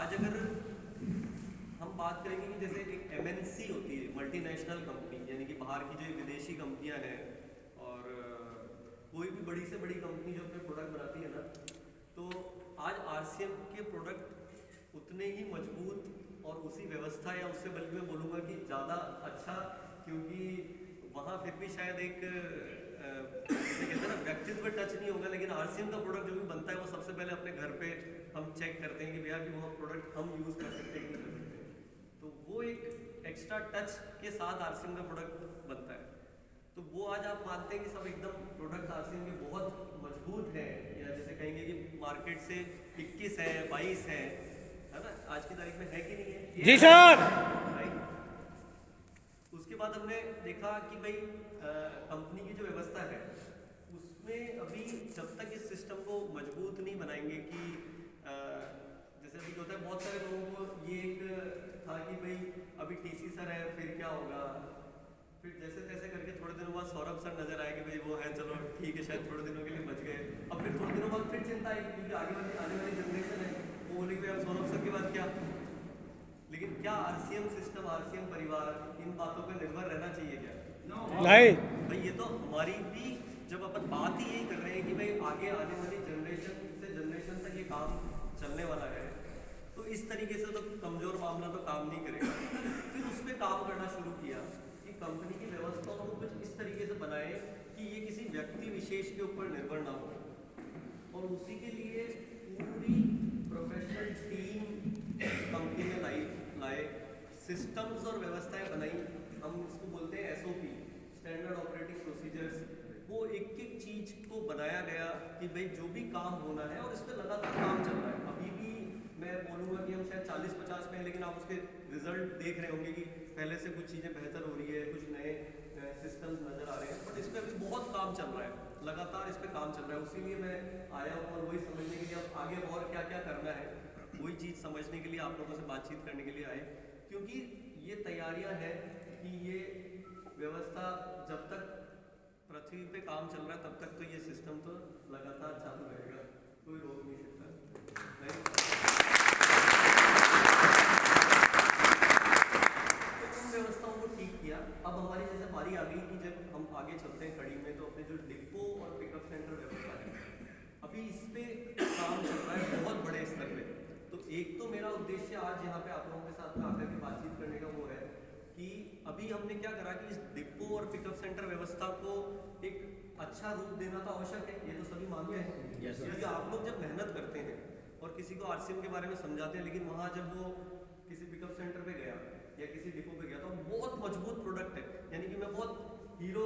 आज अगर हम बात करेंगे कि जैसे एक एमएनसी होती है, मल्टीनेशनल कंपनी, यानी कि बाहर की जो विदेशी कंपनियां हैं और कोई भी बड़ी से बड़ी कंपनी जो अपने प्रोडक्ट बनाती है ना, तो आज आरसीएम के प्रोडक्ट उतने ही मजबूत और उसी व्यवस्था या उससे बल्कि मैं बोलूँगा कि ज़्यादा अच्छा, क्योंकि वहाँ फिर भी शायद एक जैसे कहते हैं ना व्यक्तित्व टच नहीं होगा, लेकिन आरसीएम का प्रोडक्ट जो भी बनता है वो सबसे पहले अपने घर पे हम चेक करते हैं कि भैया कि वो प्रोडक्ट हम यूज़ कर सकते हैं कि नहीं कर सकते हैं। तो वो एक एक्स्ट्रा टच के साथ आरसीएम का प्रोडक्ट बनता है। तो वो आज आप मानते हैं कि सब एकदम प्रोडक्ट आरसीएम के बहुत मजबूत हैं, या जैसे कहेंगे कि मार्केट से 21 है 22 है ना, आज की तारीख में है कि नहीं है? जी सर। उसके बाद हमने देखा कि भाई कंपनी की जो व्यवस्था है उसमें अभी जब तक इस सिस्टम को मजबूत नहीं बनाएंगे कि जैसे अभी होता है बहुत सारे लोगों को ये एक था कि भाई अभी टीसी सर है फिर क्या होगा, फिर जैसे तैसे करके थोड़े दिनों बाद सौरभ सर नजर आए कि भाई वो है, चलो ठीक है शायद थोड़े दिनों के लिए बच गए। अब फिर थोड़े दिनों बाद फिर चिंता आई क्योंकि आने वाली जनरेशन है, वो बोले कि अब सौरभ सर के बाद क्या। लेकिन क्या आरसीएम सिस्टम, आरसीएम परिवार इन बातों पर निर्भर रहना चाहिए क्या? नहीं भाई ये तो हमारी भी, जब अपन बात ही यही कर रहे हैं कि भाई आगे आने वाली जनरेशन से जनरेशन तक ये काम चलने वाला है, तो इस तरीके से तो कमजोर मामला तो काम नहीं करेगा। फिर उस पर काम करना शुरू किया कि कंपनी की व्यवस्थाओं को कुछ इस तरीके से बनाए कि ये किसी व्यक्ति विशेष के ऊपर निर्भर ना हो, और उसी के लिए पूरी प्रोफेशनल टीम कंपनी में लाए, सिस्टम्स और व्यवस्थाएं बनाई। हम इसको बोलते हैं एसओपी, स्टैंडर्ड ऑपरेटिंग प्रोसीजर्स। वो एक एक चीज को बनाया गया कि भाई जो भी काम होना है, और इस पर लगातार काम चल रहा है। अभी भी मैं बोलूँगा कि हम शायद 40-50 में हैं, लेकिन आप उसके रिजल्ट देख रहे होंगे कि पहले से कुछ चीज़ें बेहतर हो रही है, कुछ नए सिस्टम्स नज़र आ रहे हैं, बट इस पर अभी बहुत काम चल रहा है, लगातार इस पर काम चल रहा है। उसी लिए मैं आया हूँ और वही समझने के लिए अब आगे और क्या क्या करना है, वही चीज़ समझने के लिए आप लोगों से बातचीत करने के लिए आए, क्योंकि ये तैयारियां हैं कि ये व्यवस्था जब तक पृथ्वी पे काम चल रहा है तब तक तो ये सिस्टम तो लगातार चालू रहेगा, कोई रोक नहीं सकता। तो उन व्यवस्थाओं को ठीक किया। अब हमारी जैसे बारी आ गई कि जब हम आगे चलते हैं कड़ी में, तो अपने जो डिपो और पिकअप सेंटर व्यवस्था है, अभी इस पे काम चल रहा है बहुत बड़े स्तर पे। तो एक तो मेरा उद्देश्य आज यहाँ पे आप लोगों के साथ आकर के बातचीत करने का वो है कि अभी हमने क्या करा कि इस डिपो और पिकअप सेंटर व्यवस्था को एक अच्छा रूप देना तो आवश्यक है, ये तो सभी मानते हैं। क्योंकि आप लोग जब मेहनत करते हैं और किसी को आरसीएम के बारे में समझाते हैं, लेकिन वहाँ जब वो किसी पिकअप सेंटर पे गया या किसी डिपो पे गया तो बहुत मजबूत प्रोडक्ट है, यानी कि मैं बहुत हीरो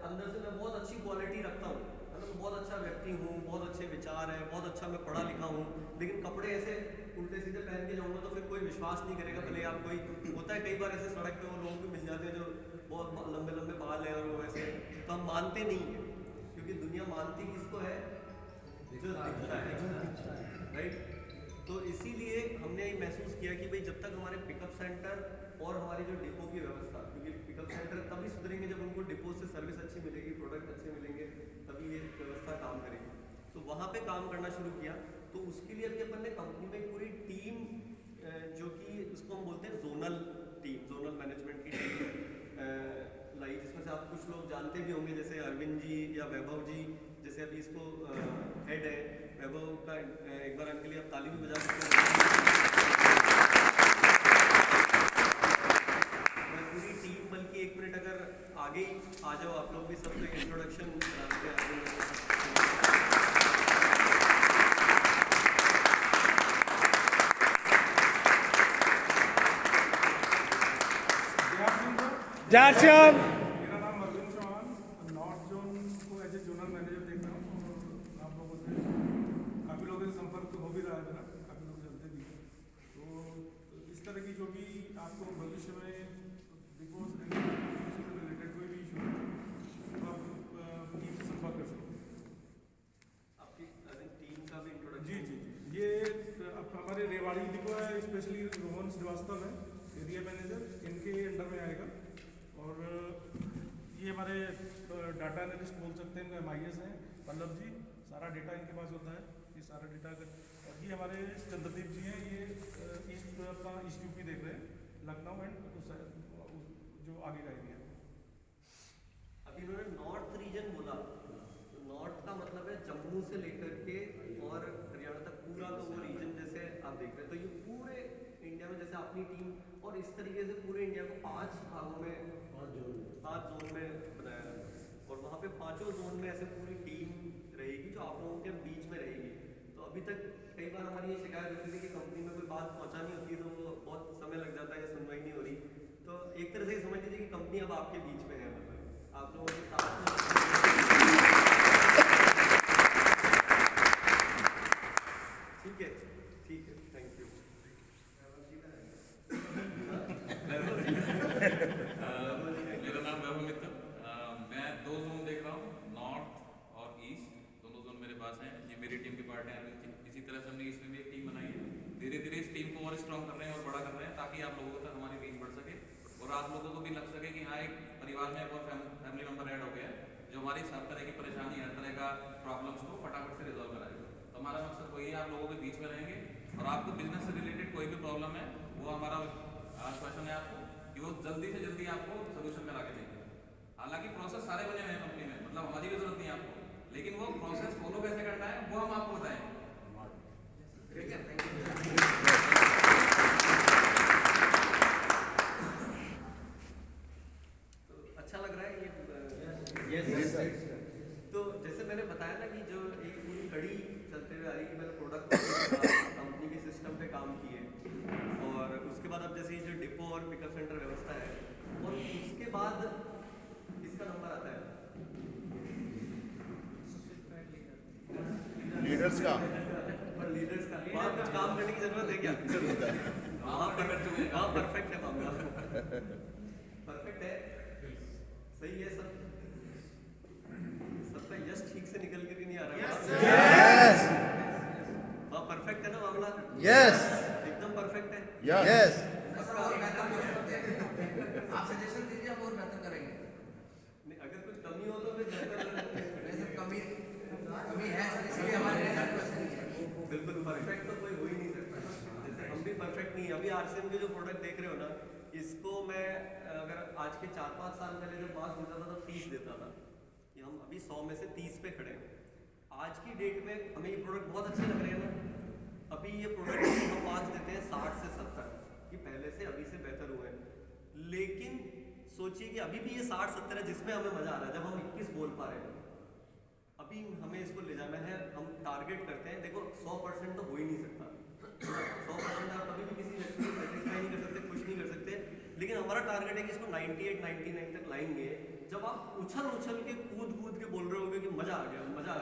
अंदर से मैं बहुत अच्छी क्वालिटी रखता हूँ, है ना, तो बहुत अच्छा व्यक्ति हूँ, बहुत अच्छे विचार है, बहुत अच्छा मैं पढ़ा लिखा हूँ, लेकिन कपड़े ऐसे उल्टे सीधे पहन के जाऊँगा तो फिर कोई विश्वास नहीं करेगा। भले आप कोई होता है कई बार ऐसे सड़क पे वो लोग भी मिल जाते हैं जो बहुत लंबे लंबे बाल हैं और वो ऐसे, तो हम मानते नहीं हैं, क्योंकि दुनिया मानती किसको है? जो दिखता है, राइट। तो इसीलिए हमने महसूस किया कि भाई जब तक हमारे पिकअप सेंटर और हमारी जो डिपो की व्यवस्था, क्योंकि पिकअप सेंटर तभी सुधरेंगे जब उनको डिपो से सर्विस अच्छी मिलेगी, प्रोडक्ट अच्छे मिलेंगे, तभी ये व्यवस्था काम करेगी। तो वहाँ पे काम करना शुरू किया। तो उसके लिए अभी अपन ने कंपनी में पूरी टीम, जो कि उसको हम बोलते हैं जोनल टीम, जोनल मैनेजमेंट की टीम लाई, जिसमें से आप कुछ लोग जानते भी होंगे, जैसे अरविंद जी या वैभव जी, जैसे अभी इसको हेड है वैभव का, एक बार उनके लिए आप ताली भी बजा सकते हैं। पूरी टीम, बल्कि एक मिनट अगर आगे आ जाओ आप लोग भी, सबसे इंट्रोडक्शन कराते हैं। जाश्याम। मेरा नाम अरविंद चौहान, नॉर्थ जोन को एज ए जोनल मैनेजर देख रहा हूँ, और आप लोगों से काफ़ी लोगों से संपर्क हो भी रहा है मेरा, काफ़ी लोग जानते भी हैं। तो इस तरह की जो भी आपको भविष्य में डिवोर्स से रिलेटेड कोई भी इशू है तो आप टीम से संपर्क कर सकते हैं। आपकी टीम का भी इंट्रोडक्शन? जी जी जी, ये हमारे रेवाड़ी डिपो है, स्पेशली रोहन श्रीवास्तव है एरिया मैनेजर, इनके अंडर में आएगा। और ये हमारे डाटा एनालिस्ट बोल सकते हैं, MIS हैं, पल्लव जी, सारा डेटा इनके पास होता है। ये सारा डेटा और ये हमारे चंद्रदीप जी हैं, ये ईस्ट अपना ईस्ट यूपी देख रहे हैं, लखनऊ एंड जो आगे का एरिया है। अभी इन्होंने नॉर्थ रीजन बोला, तो नॉर्थ का मतलब है जम्मू से लेकर के और हरियाणा तक पूरा, तो वो रीजन जैसे आप देख रहे हैं, तो ये पूरे इंडिया में जैसे अपनी टीम और इस तरीके से पूरे इंडिया को 5 भागों में 5 जोन में बनाया है, और वहाँ पे 5 जोन में ऐसे पूरी टीम रहेगी जो आप लोगों के बीच में रहेगी। तो अभी तक कई बार हमारी ये शिकायत होती थी कि कंपनी में कोई बात पहुँचानी होती है तो वो बहुत समय लग जाता है या सुनवाई नहीं हो रही, तो एक तरह से समझ लीजिए कि कंपनी अब आपके बीच में है, मतलब आप लोगों के साथ में। ठीक है, ठीक है, थैंक यू। मेरा नाम वैभव मित्तल, मैं 2 जोन देख रहा हूँ, नॉर्थ और ईस्ट, दोनों जोन मेरे पास हैं। ये मेरी टीम के पार्ट हैं। इसी तरह से हमने ईस्ट में भी एक टीम बनाई है। धीरे धीरे इस टीम को और स्ट्रॉन्ग कर रहे हैं और बड़ा कर रहे हैं ताकि आप लोगों तक हमारी रीच बढ़ सके और आप लोगों को भी लग सके कि हाँ, एक परिवार में एक और फैमिली मेंबर ऐड हो गया है जो हमारी हर तरह की परेशानी, हर तरह का प्रॉब्लम्स को फटाफट से रिजॉल्व कराएगा। तो हमारा मकसद वही है, आप लोगों के बीच में रहेंगे और आपको बिजनेस से रिलेटेड कोई भी प्रॉब्लम है वो हमारा आश्वासन है आपको कि वो जल्दी से जल्दी आपको सोल्यूशन करा के देंगे। हालांकि प्रोसेस सारे बने हुए हैं कंपनी में, मतलब हमारी भी जरूरत नहीं है आपको, लेकिन वो प्रोसेस फॉलो कैसे करना है वो हम आपको बताएंगे। ठीक है, थैंक यू। तो अच्छा लग रहा है ये। यस, तो जैसे मैंने बताया ना कि जो एक पूरी कड़ी चलते हुए आ रही है कि मैंने प्रोडक्ट कंपनी के सिस्टम पे काम किए, और उसके बाद अब जैसे ये जो डिपो और पिकअप सेंटर व्यवस्था है, और उसके बाद इसका नंबर आता है लीडर्स का, पर लीडर्स का वहाँ कुछ काम करने की जरूरत है क्या? वहाँ परफेक्ट है मामला, परफेक्ट है, सही है सब। सबका यस ठीक से निकल के भी नहीं आ रहा है। यस वहाँ परफेक्ट है ना मामला? यस एकदम परफेक्ट है। यस आप सजेशन दीजिए, हम और बेहतर करेंगे। नहीं, अगर कुछ कमी हो तो फिर नहीं सर, कमी है सर, इसलिए हमारे बिल्कुल परफेक्ट तो कोई हो ही नहीं सकता। जैसे हम भी परफेक्ट नहीं है। अभी आरसीएम के जो प्रोडक्ट देख रहे हो ना, इसको मैं अगर आज के 4-5 साल पहले जब 5 देता था तो 30 देता था, कि हम अभी 100 में से 30 पे खड़े हैं। आज की डेट में हमें ये प्रोडक्ट बहुत अच्छे लग रहे हैं ना, अभी ये प्रोडक्ट हम 5 देते हैं 60 से 70, कि पहले से अभी से बेहतर हुए हैं। लेकिन सोचिए कि अभी भी ये 60-70 है जिसमें हमें मजा आ रहा है, जब हम 21 बोल पा रहे हैं। अभी हमें इसको ले जाना है, हम टारगेट करते हैं, देखो 100% तो हो ही नहीं सकता, 100% आप कभी भी किसी व्यक्ति को सेटिस्फाई नहीं कर सकते, खुश नहीं कर सकते, लेकिन हमारा टारगेट है कि इसको 98-99 तक लाएंगे। जब आप उछल उछल के कूद के बोल रहे होगे कि मजा आ गया, मतलब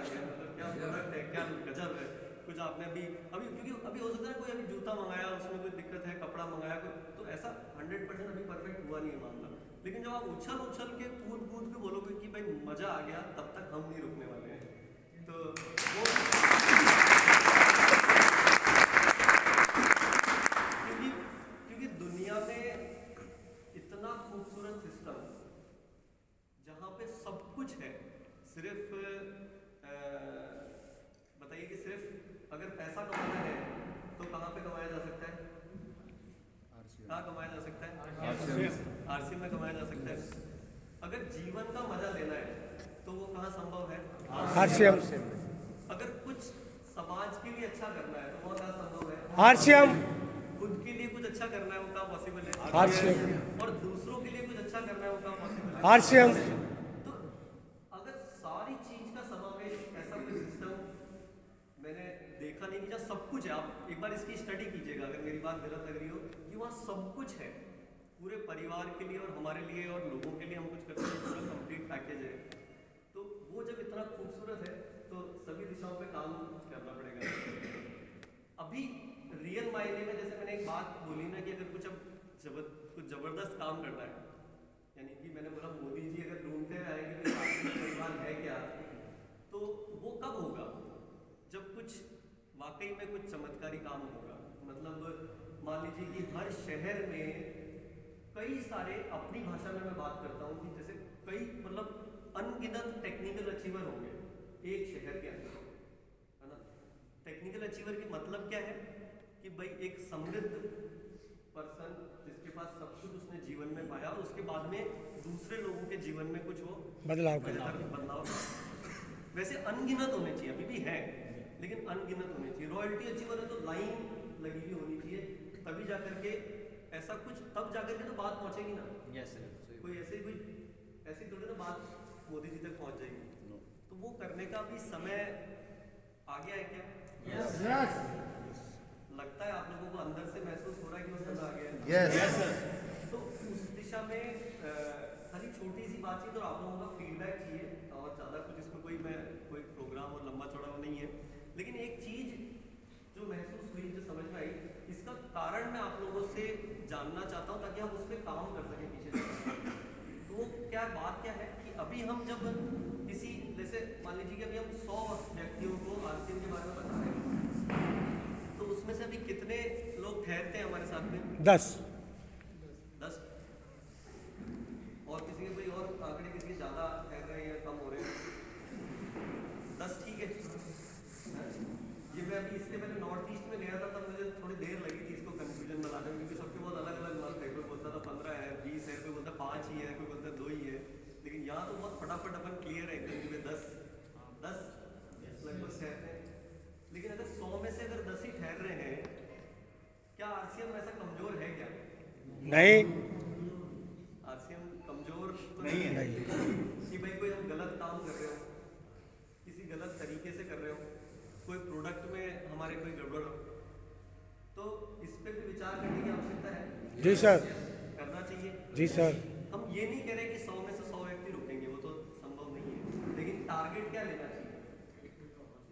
क्या प्रोडक्ट है, क्या गजब है, कुछ आपने अभी क्योंकि अभी हो सकता है कोई अभी जूता मंगाया, उसमें कोई दिक्कत है, कपड़ा मंगाया कोई, तो ऐसा 100% अभी परफेक्ट हुआ नहीं है मामला। लेकिन जब आप उछल के कूद के बोलोगे कि भाई मजा आ गया, तब तक हम नहीं रुकने वाले हैं। तो वो क्योंकि दुनिया में इतना खूबसूरत सिस्टम जहाँ पे सब कुछ है, सिर्फ बताइए कि सिर्फ अगर पैसा कमाना है तो कहाँ पे कमाया जा सकता है? कहाँ कमाया जा सकता है? आरसीएम में कमाया जा सकता है। अगर जीवन का मजा लेना है तो वो कहाँ संभव है? आरसीएम। अगर कुछ समाज के लिए अच्छा करना है तो वो कहाँ संभव है? आरसीएम। खुद के लिए कुछ अच्छा करना है वो कहाँ पॉसिबल है? आरसीएम। और दूसरों के लिए कुछ अच्छा करना है वो कहाँ पॉसिबल है? आरसीएम। तो अगर सारी चीज का समावेश, ऐसा कोई सिस्टम मैंने देखा नहीं कि जहाँ सब कुछ है। आप एक बार इसकी स्टडी कीजिएगा, अगर मेरी बात गलत लग रही हो, कि वहाँ सब कुछ है पूरे परिवार के लिए और हमारे लिए और लोगों के लिए, हम कुछ करते हैं, पूरा कंप्लीट पैकेज है। तो वो जब इतना खूबसूरत है तो सभी दिशाओं पे काम करना पड़ेगा। अभी रियल मायने में जैसे मैंने एक बात बोली ना कि अगर कुछ जबरदस्त काम करना है, यानी कि मैंने बोला मोदी जी अगर ढूंढते हुए आए कि कोई परिवार है क्या, तो वो कब होगा? जब कुछ वाकई में कुछ चमत्कारी काम होगा। मतलब मान लीजिए कि हर शहर में कई सारे, अपनी भाषा में मैं बात करता हूँ कि जैसे कई मतलब अनगिनत टेक्निकल अचीवर होंगे एक शहर के अंदर, है ना। क्रिटिकल अचीवर की मतलब क्या है कि भाई एक समृद्ध पर्सन जिसके पास सब कुछ उसने जीवन में पाया और उसके बाद में दूसरे लोगों के जीवन में कुछ वो बदलाव करना। बदलाव वैसे अनगिनत होने चाहिए, अभी भी है लेकिन अनगिनत होने चाहिए। रॉयल्टी अचीवर है तो लाइन लगी हुई होनी चाहिए, तभी जाकर के ऐसा कुछ, तब जाकर के तो बात पहुंचेगी ना। Yes, sir. कोई ऐसी थोड़ी ना बात मोदी जी तक पहुंच जाएगी। तो वो करने का भी समय आ गया है क्या? Yes. लगता है आप लोगों को अंदर से महसूस हो रहा है कि वो समय आ गया है? Yes. तो उस दिशा में खाली छोटी सी बातचीत और आप लोगों का फीडबैक चाहिए, और ज़्यादा कुछ इसमें कोई प्रोग्राम और लंबा चौड़ा नहीं है। लेकिन एक चीज़ जो महसूस हुई, जो समझ में आई, इसका कारण मैं आप लोगों से जानना चाहता हूँ ताकि हम उस पर काम कर सकें पीछे से। तो वो बात क्या है कि अभी हम जब किसी, जैसे मान लीजिए कि अभी हम 100 व्यक्तियों को आरसीएम के बारे में बता रहे हैं, तो उसमें से अभी कितने लोग ठहरते हैं हमारे साथ में? 10। 10। और किसी के कोई और आंकड़े, किसी के ज़्यादा ठहर रहे हैं या कम हो रहे हैं? 10 ठीक है। ये मैं अभी इससे पहले नॉर्थ ईस्ट में गया था, तब मुझे थोड़ी देर लगी थी इसको कंफ्यूजन में लाने में, क्योंकि सबके बहुत अलग अलग मत थे। कोई बोलता था 15 है, 20 है, कोई बोलता 5 ही है, कोई बोलता 2 ही है। लेकिन यहाँ तो बहुत फटाफट अपन क्लियर है एकदम कि 10 लगभग ठहरते हैं। लेकिन अगर 100 में से अगर 10 ही ठहर रहे हैं, क्या आरसीएम ऐसा कमजोर है क्या? नहीं, आरसीएम कमजोर तो नहीं है कि भाई कोई हम गलत काम कर रहे हो, किसी गलत तरीके से कर रहे हो, कोई प्रोडक्ट में हमारे कोई गड़बड़ हो, तो इस पे भी विचार करने की आवश्यकता है। जी सर। करना चाहिए। जी सर। हम ये नहीं कह रहे कि 100 में से 100 व्यक्ति रुकेंगे, वो तो संभव नहीं है, लेकिन टारगेट क्या लेना चाहिए?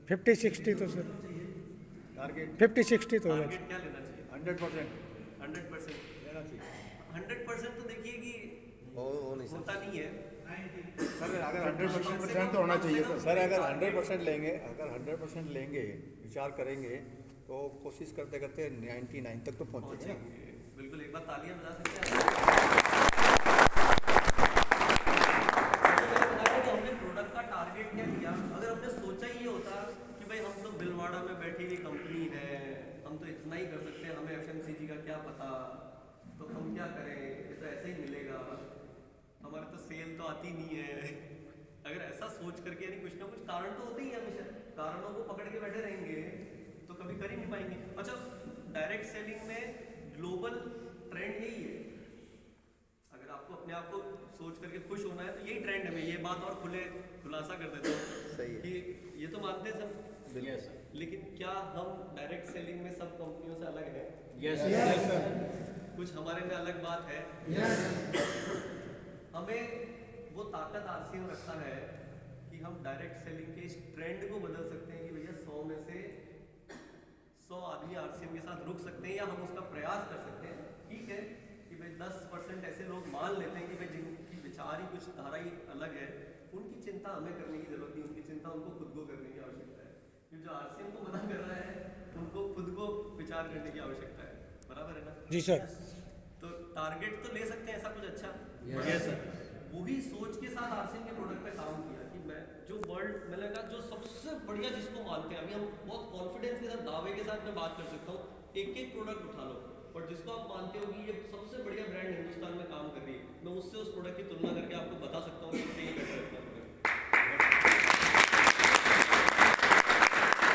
50-60 तो सर, टारगेट 50-60 तो होगा। टारगेट क्या लेना चाहिए? 100% 100% लेना चाहिए। 100% तो देखिए कि वो नहीं सर. होता नहीं है। सर अगर 100% तो होना चाहिए सर। अगर 100% लेंगे, विचार करेंगे तो कोशिश करते करते 99 तक तो पहुँचेंगे। बिल्कुल, एक बार तालियां बजा सकते हैं। तो हमने प्रोडक्ट का टारगेट क्या किया? अगर हमने सोचा ही ये होता कि भाई हम तो बिलवाड़ा में बैठी हुई कंपनी है, हम तो इतना ही कर सकते हैं, हमें एफएमसीजी का क्या पता, तो हम क्या करें, ये तो ऐसे ही मिलेगा, हमारे तो सेल तो आती नहीं है। अगर ऐसा सोच करके, यानी कुछ ना कुछ कारण तो होते ही है, हमेशा कारणों को पकड़ के बैठे रहेंगे तो कभी कर ही नहीं पाएंगे। अच्छा, डायरेक्ट सेलिंग में ग्लोबल ट्रेंड यही है। अगर आपको अपने आप को सोच करके खुश होना है तो यही ट्रेंड है। मैं ये बात और खुलासा कर देता हूँ कि ये तो मानते हैं सब, लेकिन क्या हम डायरेक्ट सेलिंग में सब कंपनियों से अलग है? Yes sir. कुछ हमारे में अलग बात है। हमें वो ताकत आरसीएम रखता है कि हम डायरेक्ट सेलिंग के इस ट्रेंड को बदल सकते हैं कि भैया 100 में से 100 आदमी आरसीएम के साथ रुक सकते हैं, या हम उसका प्रयास कर सकते हैं। ठीक है कि भाई 10% ऐसे लोग मान लेते हैं कि भाई जिनकी विचार ही कुछ धारा ही अलग है, उनकी चिंता हमें करने की जरूरत नहीं, उनकी चिंता उनको खुद को करने की आवश्यकता है। क्योंकि जो आरसीएम को मना कर रहा है उनको खुद को विचार करने की आवश्यकता है। बराबर है ना? जी सर। तो टारगेट तो ले सकते हैं ऐसा कुछ अच्छा। Yes, sir. वही सोच के साथ आरसीएम के प्रोडक्ट पे काम किया कि मैं जो वर्ल्ड, मैंने कहा जो सबसे बढ़िया जिसको मानते हैं, अभी हम बहुत कॉन्फिडेंस के साथ, दावे के साथ मैं बात कर सकता हूँ, एक प्रोडक्ट उठा लो, और जिसको आप मानते हो कि ये सबसे बढ़िया ब्रांड हिंदुस्तान में काम कर रही है, मैं उससे उस प्रोडक्ट की तुलना करके आपको बता सकता हूँ कि इससे ये बेटर है।